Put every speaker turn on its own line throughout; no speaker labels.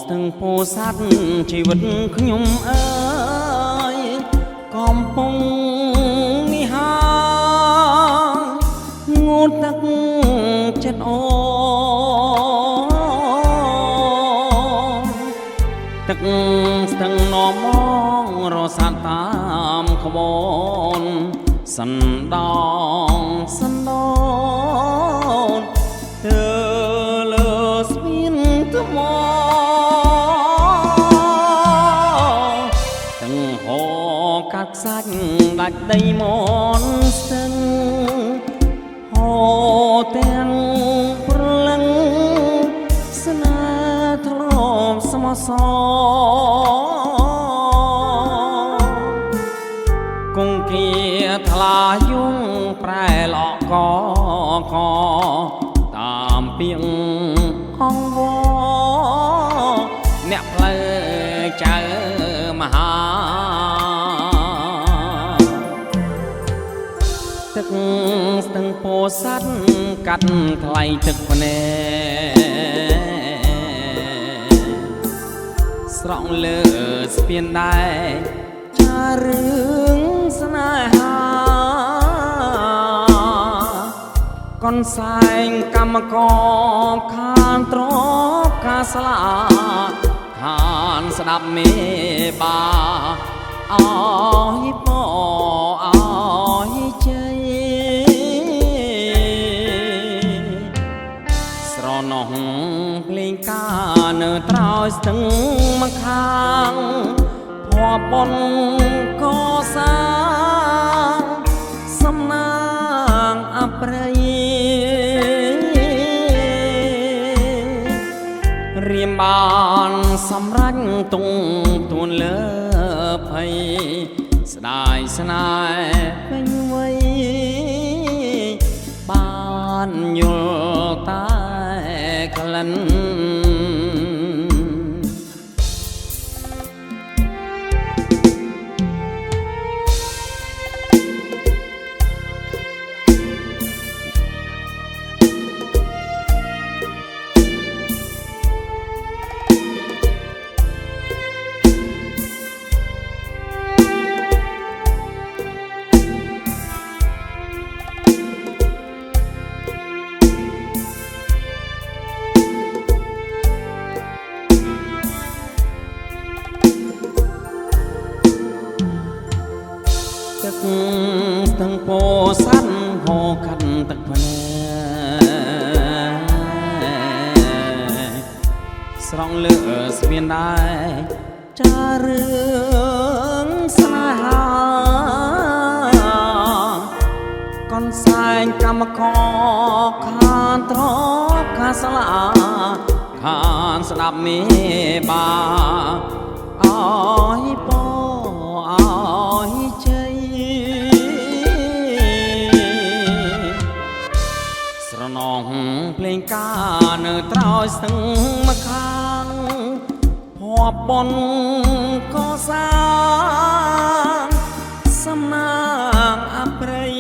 ទាំងពោធិ៍សាត់ជីវិតខ្ញុំអើយកំពុងនេះហើយងូតទឹកចិត្តអូទឹកស្ទឹងនំមងរសាត់តាមក្បូនសណ្ដោងសណ្ដោនទៅលើស្ពានថ្មទាំងហោកាត់ខ្សាច់ដាច់ដីមនស្ទឹងហោទាំងព្រលឹងស្នេហ៍ធ្លាប់ស្មោះសរគង្គាថ្លាយងប្រែល្អកកតាមពីងអង្វរអ្នកផ្លូវចៅមហាទឹកស្ទឹងពោធិ៍សាត់កាត់ថ្លៃទឹកភ្នែស្រង់លើស្ពានដែរចារឿងស្នេហាកនសែងកម្មករខានទ្រពការស្លាខានស្ដាប់មេបាអើយពោអើយជ័យស្រណោះភ្លេងការនៅត្រោយស្ទឹងម្ខាងភ័ព្វបុណ្យកសាងសំណាងអប្រិយរៀមបានសម្រេចទុំទួនលើភ័យស្ដាយស្នេហ៍ពេញវ័យបានយល់តែក្លិនទឹកស្ទឹងពោធិ៍សាត់ហូរកាត់ទឹកភ្នែស្រង់លើស្ពានដែរចារឿងស្នេហាកនសែងកម្មករខានទ្រពខាស្លាខានស្ដាប់មេបាអើយពោអើយជ័យស្រណោះភ្លេងការនៅត្រោយស្ទឹងម្ខាងភ័ព្វបុណ្យកសាងសំណាងអប្រិយ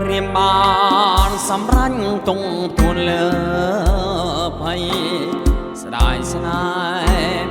រៀមបានសម្រេចទុំទួនលើភ័យស្ដាយស្នេហ៍